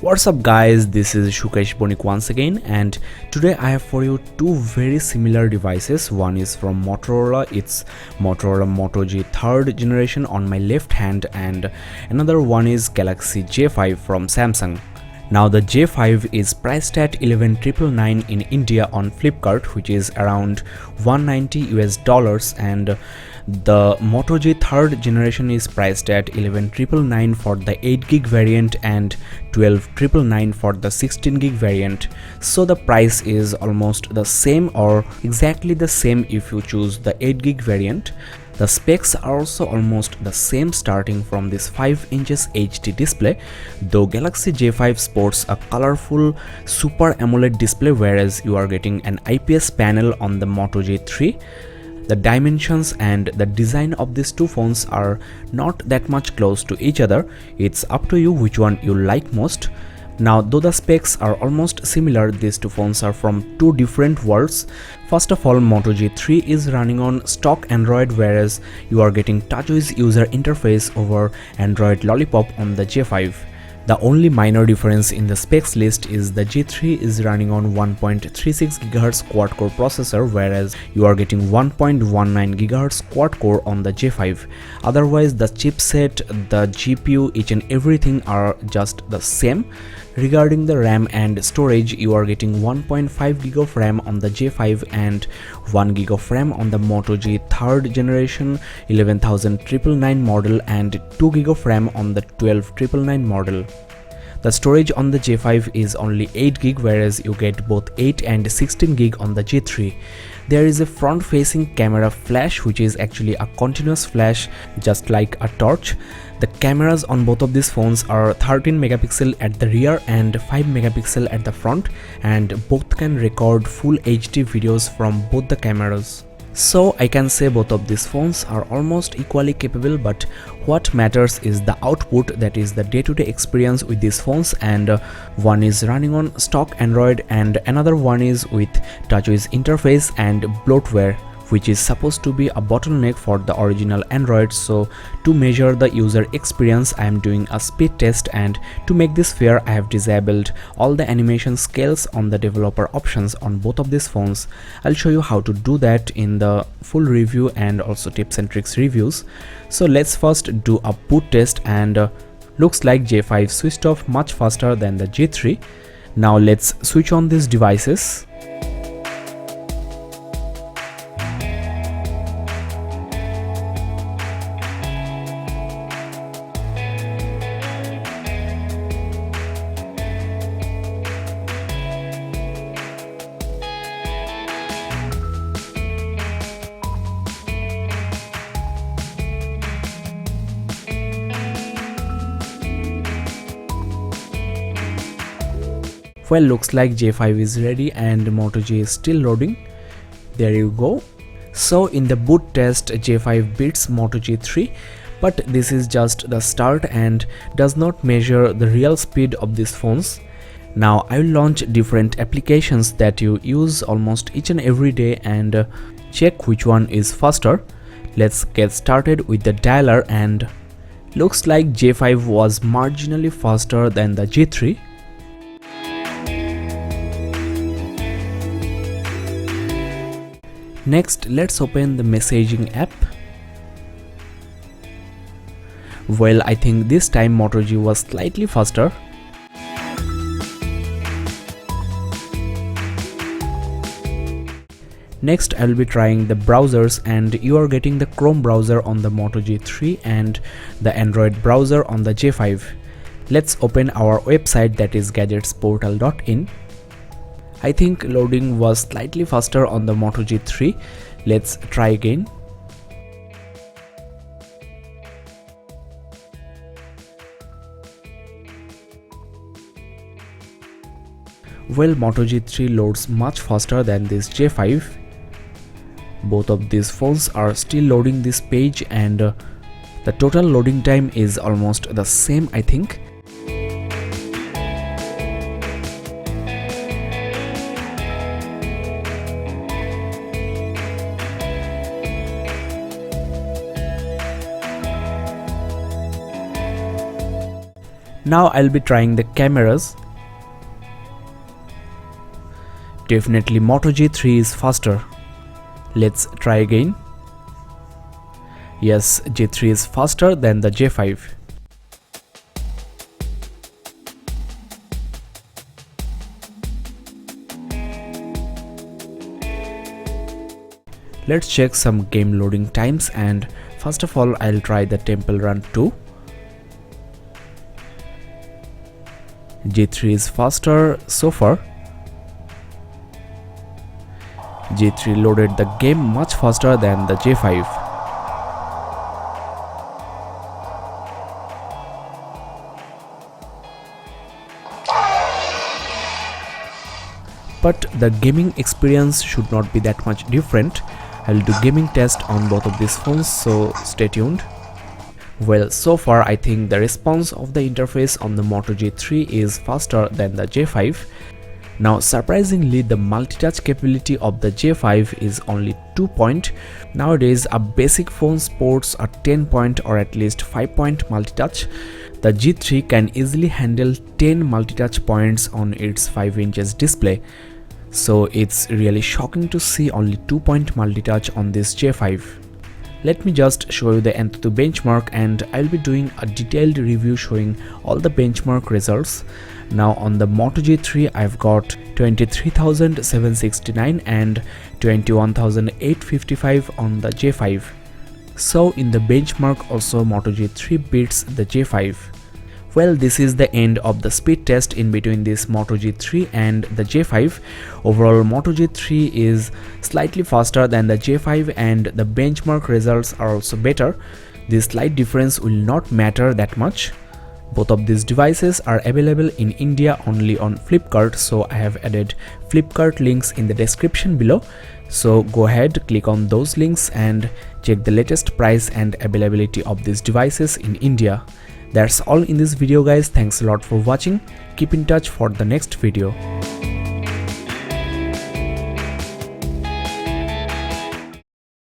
What's up guys, this is Shukesh Bonik once again, and today I have for you two very similar devices. One is from Motorola, it's Motorola Moto G 3rd generation on my left hand, and another one is Galaxy J5 from Samsung. Now the J5 is priced at 11,999 in India on Flipkart, which is around $190 US, and the Moto G 3rd generation is priced at 11,999 for the 8GB variant and 12,999 for the 16GB variant. So the price is almost the same or exactly the same if you choose the 8GB variant. The specs are also almost the same, starting from this 5 inches HD display, though Galaxy J5 sports a colorful Super AMOLED display, whereas you are getting an IPS panel on the Moto G3. The dimensions and the design of these two phones are not that much close to each other. It's up to you which one you like most. Now, though the specs are almost similar, these two phones are from two different worlds. First of all, Moto G3 is running on stock Android, whereas you are getting TouchWiz user interface over Android Lollipop on the J5. The only minor difference in the specs list is the G3 is running on 1.36 GHz quad-core processor, whereas you are getting 1.19 GHz quad-core on the J5. Otherwise, the chipset, the GPU, each and everything are just the same. Regarding the RAM and storage, you are getting 1.5 GB of RAM on the J5 and 1 GB of RAM on the Moto G 3rd generation 11,999 model and 2 GB of RAM on the 12,999 model. The storage on the J5 is only 8 GB, whereas you get both 8 and 16 GB on the J3. There is a front-facing camera flash, which is actually a continuous flash just like a torch. The cameras on both of these phones are 13 megapixel at the rear and 5 megapixel at the front, and both can record full HD videos from both the cameras. So I can say both of these phones are almost equally capable, but what matters is the output, that is the day-to-day experience with these phones, and one is running on stock Android and another one is with TouchWiz interface and Bloatware, which is supposed to be a bottleneck for the original Android. So to measure the user experience, I am doing a speed test, and to make this fair, I have disabled all the animation scales on the developer options on both of these phones. I'll show you how to do that in the full review and also tips and tricks reviews. So let's first do a boot test, and looks like J5 switched off much faster than the J3. Now let's switch on these devices. Well, looks like J5 is ready and Moto G is still loading. There you go. So in the boot test, J5 beats Moto G3, but this is just the start and does not measure the real speed of these phones. Now I will launch different applications that you use almost each and every day and check which one is faster. Let's get started with the dialer, and looks like J5 was marginally faster than the J3. Next, let's open the messaging app. Well, I think this time Moto G was slightly faster. Next, I will be trying the browsers, and you are getting the Chrome browser on the Moto G3 and the Android browser on the J5. Let's open our website, that is gadgetsportal.in. I think loading was slightly faster on the Moto G3. Let's try again. Well, Moto G3 loads much faster than this J5. Both of these phones are still loading this page, and the total loading time is almost the same, I think. Now I'll be trying the cameras. Definitely Moto G3 is faster. Let's try again. Yes, G3 is faster than the J5. Let's check some game loading times, and first of all I'll try the Temple Run 2. G3 is faster so far. G3 loaded the game much faster than the J5. But the gaming experience should not be that much different. I'll do gaming test on both of these phones, so stay tuned. Well, so far I think the response of the interface on the Moto G3 is faster than the J5. Now surprisingly, the multi-touch capability of the J5 is only 2 point. Nowadays a basic phone sports a 10 point or at least 5 point multi-touch. The G3 can easily handle 10 multi-touch points on its 5 inches display. So it's really shocking to see only 2 point multi-touch on this J5. Let me just show you the Antutu benchmark, and I'll be doing a detailed review showing all the benchmark results. Now on the Moto G3 I've got 23,769 and 21,855 on the J5. So in the benchmark also Moto G3 beats the J5. Well, this is the end of the speed test in between this Moto G3 and the J5. Overall, Moto G3 is slightly faster than the J5 and the benchmark results are also better. This slight difference will not matter that much. Both of these devices are available in India only on Flipkart, so I have added Flipkart links in the description below. So go ahead, click on those links and check the latest price and availability of these devices in India. That's all in this video guys. Thanks a lot for watching. Keep in touch for the next video.